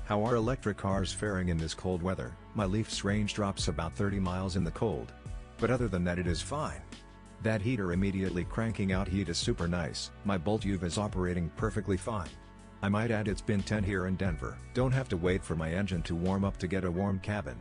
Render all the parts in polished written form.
How are electric cars faring in this cold weather? My Leaf's range drops about 30 miles in the cold. But other than that it is fine. That heater immediately cranking out heat is super nice. My Bolt UV is operating perfectly fine. I might add it's been 10 here in Denver. Don't have to wait for my engine to warm up to get a warm cabin.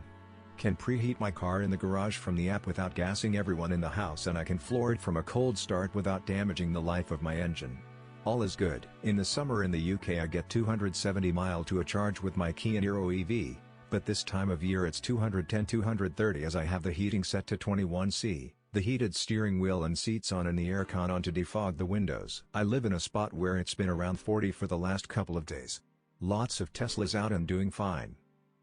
Can preheat my car in the garage from the app without gassing everyone in the house, and I can floor it from a cold start without damaging the life of my engine. All is good. In the summer in the UK I get 270 mile to a charge with my Kia Niro EV, but this time of year it's 210-230 as I have the heating set to 21°C. The heated steering wheel and seats on and the aircon on to defog the windows. I live in a spot where it's been around 40 for the last couple of days. Lots of Teslas out and doing fine.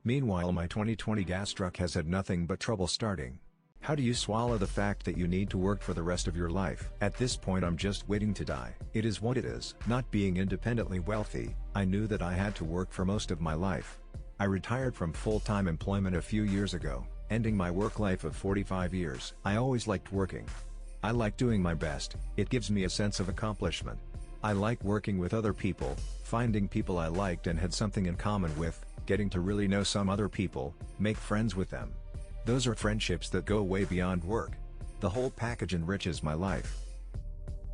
Meanwhile my 2020 gas truck has had nothing but trouble starting. How do you swallow the fact that you need to work for the rest of your life? At this point I'm just waiting to die. It is what it is. Not being independently wealthy, I knew that I had to work for most of my life. I retired from full-time employment a few years ago, ending my work life of 45 years. I always liked working. I like doing my best, it gives me a sense of accomplishment. I like working with other people, finding people I liked and had something in common with, getting to really know some other people, make friends with them. Those are friendships that go way beyond work. The whole package enriches my life.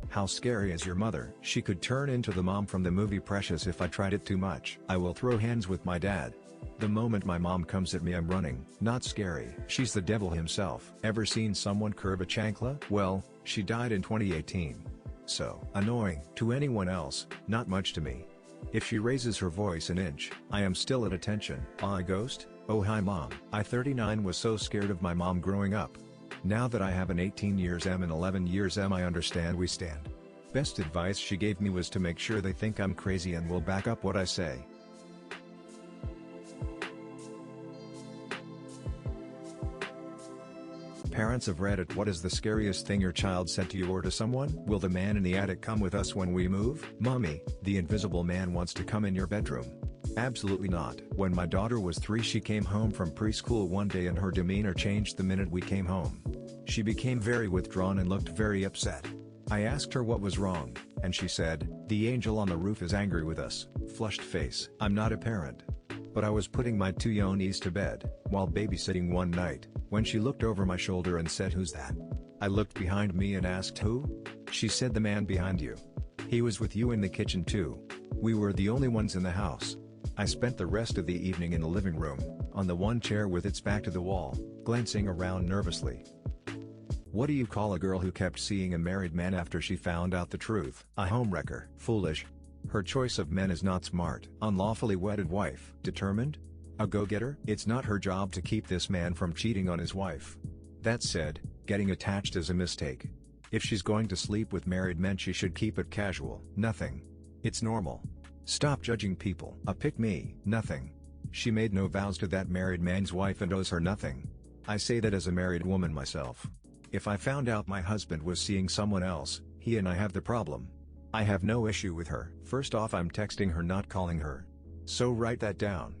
How scary is your mother? She could turn into the mom from the movie Precious if I tried it too much. I will throw hands with my dad. The moment my mom comes at me I'm running. Not scary. She's the devil himself. Ever seen someone curb a chancla? Well, she died in 2018. So annoying to anyone else, not much to me. If she raises her voice an inch, I am still at attention. A ghost? Oh hi mom. I 39 was so scared of my mom growing up. Now that I have an 18 years M and 11 years M I understand we stand. Best advice she gave me was to make sure they think I'm crazy and will back up what I say. Parents of Reddit, what is the scariest thing your child said to you or to someone? Will the man in the attic come with us when we move? Mommy, the invisible man wants to come in your bedroom. Absolutely not. When my daughter was 3 she came home from preschool one day and her demeanor changed the minute we came home. She became very withdrawn and looked very upset. I asked her what was wrong, and she said, "The angel on the roof is angry with us." Flushed face. I'm not a parent. But I was putting my 2 Yonis to bed, while babysitting one night, when she looked over my shoulder and said, "Who's that?" I looked behind me and asked who? She said, "The man behind you. He was with you in the kitchen too. We were the only ones in the house." I spent the rest of the evening in the living room, on the one chair with its back to the wall, glancing around nervously. What do you call a girl who kept seeing a married man after she found out the truth? A homewrecker. Foolish. Her choice of men is not smart. Unlawfully wedded wife. Determined? A go-getter? It's not her job to keep this man from cheating on his wife. That said, getting attached is a mistake. If she's going to sleep with married men she should keep it casual. Nothing. It's normal. Stop judging people. A pick me. Nothing. She made no vows to that married man's wife and owes her nothing. I say that as a married woman myself. If I found out my husband was seeing someone else, he and I have the problem. I have no issue with her. First off, I'm texting her, not calling her. So write that down.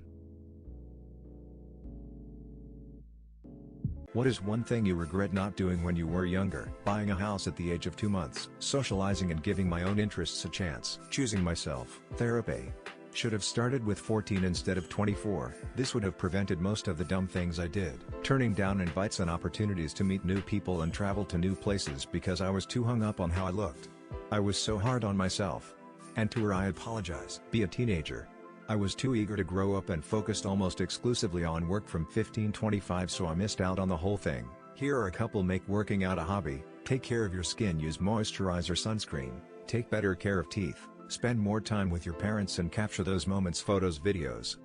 What is one thing you regret not doing when you were younger? Buying a house at the age of 2 months. Socializing and giving my own interests a chance. Choosing myself. Therapy. Should have started with 14 instead of 24. This would have prevented most of the dumb things I did. Turning down invites and opportunities to meet new people and travel to new places because I was too hung up on how I looked. I was so hard on myself. And to her I apologize. Be a teenager. I was too eager to grow up and focused almost exclusively on work from 15-25, so I missed out on the whole thing. Here are a couple. Make working out a hobby. Take care of your skin. Use moisturizer, sunscreen. Take better care of teeth. Spend more time with your parents and capture those moments. Photos, videos.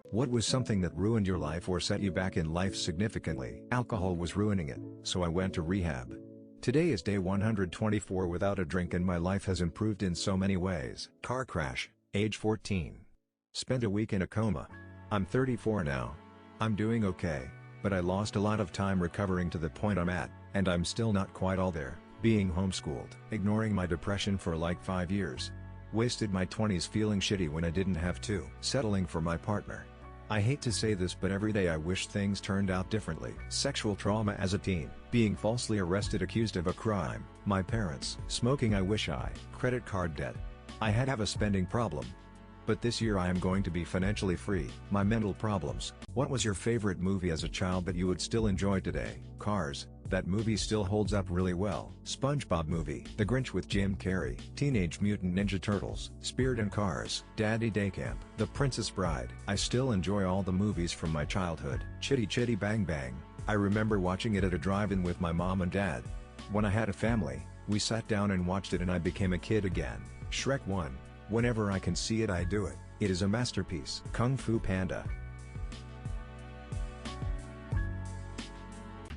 What was something that ruined your life or set you back in life significantly? Alcohol was ruining it, so I went to rehab. Today is day 124 without a drink and my life has improved in so many ways. Car crash, age 14. Spent a week in a coma. I'm 34 now. I'm doing okay, but I lost a lot of time recovering to the point I'm at, and I'm still not quite all there. Being homeschooled. Ignoring my depression for like 5 years. Wasted my 20s feeling shitty when I didn't have to. Settling for my partner. I hate to say this, but every day I wish things turned out differently. Sexual trauma as a teen. Being falsely arrested accused of a crime. My parents. Smoking. I wish I. Credit card debt. I had a spending problem. But this year I am going to be financially free. My mental problems. What was your favorite movie as a child that you would still enjoy today? Cars. That movie still holds up really well. SpongeBob movie. The Grinch with Jim Carrey. Teenage Mutant Ninja Turtles. Spirit and Cars. Daddy Day Camp. The Princess Bride. I still enjoy all the movies from my childhood. Chitty Chitty Bang Bang. I remember watching it at a drive-in with my mom and dad. When I had a family, we sat down and watched it and I became a kid again. Shrek 1. Whenever I can see it I do it. It is a masterpiece. Kung Fu Panda.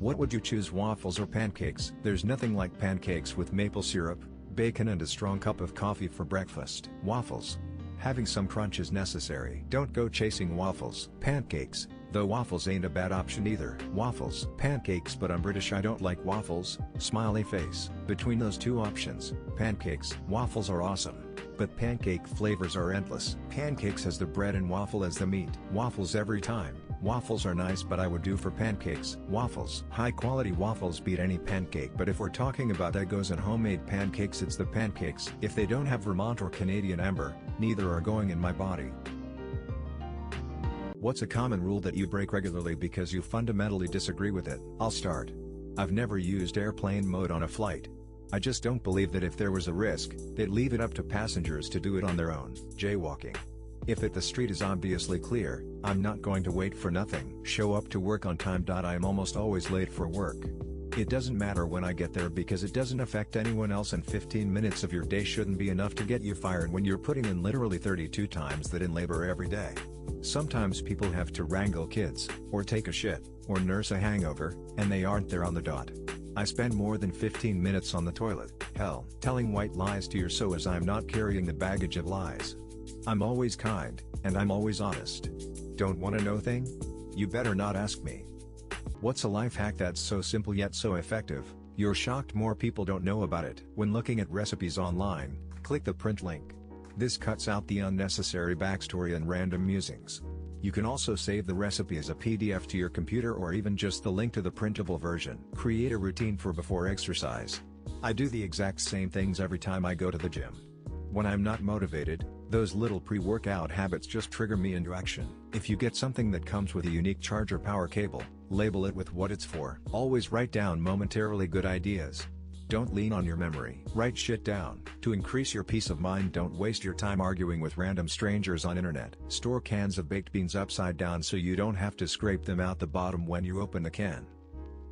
What would you choose, waffles or pancakes? There's nothing like pancakes with maple syrup, bacon and a strong cup of coffee for breakfast. Waffles. Having some crunch is necessary. Don't go chasing waffles. Pancakes, though waffles ain't a bad option either. Waffles. Pancakes, but I'm British, I don't like waffles. Smiley face. Between those two options, pancakes. Waffles are awesome, but pancake flavors are endless. Pancakes has the bread and waffle as the meat. Waffles every time. Waffles are nice, but I would do for pancakes. Waffles. High quality waffles beat any pancake, but if we're talking about Eggos and homemade pancakes, it's the pancakes. If they don't have Vermont or Canadian amber, neither are going in my body. What's a common rule that you break regularly because you fundamentally disagree with it? I'll start. I've never used airplane mode on a flight. I just don't believe that if there was a risk, they'd leave it up to passengers to do it on their own. Jaywalking. If the street is obviously clear, I'm not going to wait for nothing. Show up to work on time. I am almost always late for work. It doesn't matter when I get there because it doesn't affect anyone else, and 15 minutes of your day shouldn't be enough to get you fired when you're putting in literally 32 times that in labor every day. Sometimes people have to wrangle kids, or take a shit, or nurse a hangover, and they aren't there on the dot. I spend more than 15 minutes on the toilet. Hell, telling white lies to your so as I'm not carrying the baggage of lies. I'm always kind, and I'm always honest. Don't want to know thing? You better not ask me. What's a life hack that's so simple yet so effective, you're shocked more people don't know about it? When looking at recipes online, click the print link. This cuts out the unnecessary backstory and random musings. You can also save the recipe as a PDF to your computer or even just the link to the printable version. Create a routine for before exercise. I do the exact same things every time I go to the gym. When I'm not motivated, those little pre-workout habits just trigger me into action. If you get something that comes with a unique charger power cable, label it with what it's for. Always write down momentarily good ideas. Don't lean on your memory. Write shit down. To increase your peace of mind, don't waste your time arguing with random strangers on internet. Store cans of baked beans upside down so you don't have to scrape them out the bottom when you open the can.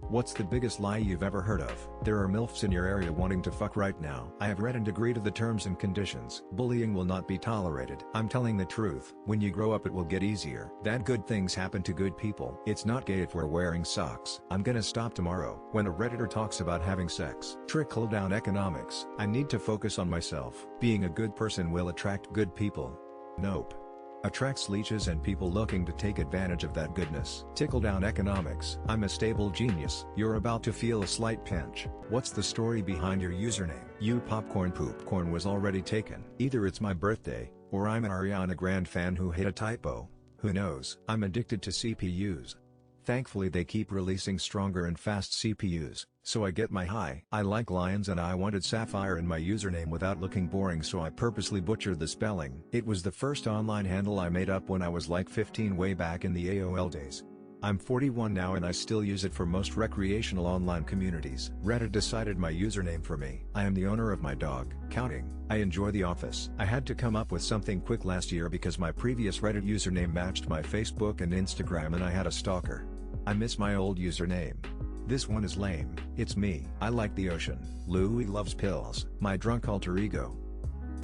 What's the biggest lie you've ever heard of? There are MILFs in your area wanting to fuck right now. I have read and agreed to the terms and conditions. Bullying will not be tolerated. I'm telling the truth. When you grow up it will get easier. That good things happen to good people. It's not gay if we're wearing socks. I'm gonna stop tomorrow. When a Redditor talks about having sex. Trickle down economics. I need to focus on myself. Being a good person will attract good people. Nope. Attracts leeches and people looking to take advantage of that goodness. Tickle down economics. I'm a stable genius. You're about to feel a slight pinch. What's the story behind your username? You popcorn poopcorn was already taken. Either it's my birthday, or I'm an Ariana Grande fan who hit a typo. Who knows? I'm addicted to CPUs. Thankfully they keep releasing stronger and fast CPUs, so I get my high. I like lions and I wanted sapphire in my username without looking boring, so I purposely butchered the spelling. It was the first online handle I made up when I was like 15 way back in the AOL days. I'm 41 now and I still use it for most recreational online communities. Reddit decided my username for me. I am the owner of my dog. Counting. I enjoy The Office. I had to come up with something quick last year because my previous Reddit username matched my Facebook and Instagram and I had a stalker. I miss my old username. This one is lame. It's me. I like the ocean. Louis loves pills. My drunk alter ego.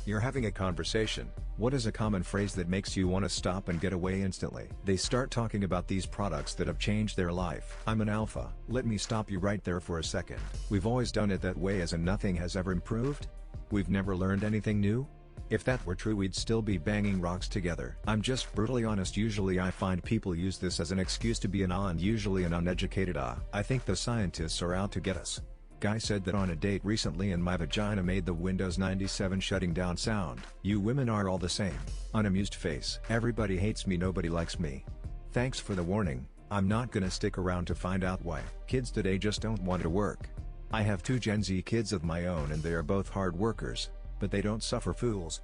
You're having a conversation. What is a common phrase that makes you want to stop and get away instantly? They start talking about these products that have changed their life. I'm an alpha. Let me stop you right there for a second. We've always done it that way as in nothing has ever improved? We've never learned anything new? If that were true we'd still be banging rocks together. I'm just brutally honest. Usually I find people use this as an excuse to be an and usually an uneducated I think the scientists are out to get us. Guy said that on a date recently and my vagina made the Windows 97 shutting down sound. You women are all the same. Unamused face. Everybody hates me, nobody likes me. Thanks for the warning. I'm not gonna stick around to find out why. Kids today just don't want to work. I have two Gen Z kids of my own and they are both hard workers, but they don't suffer fools.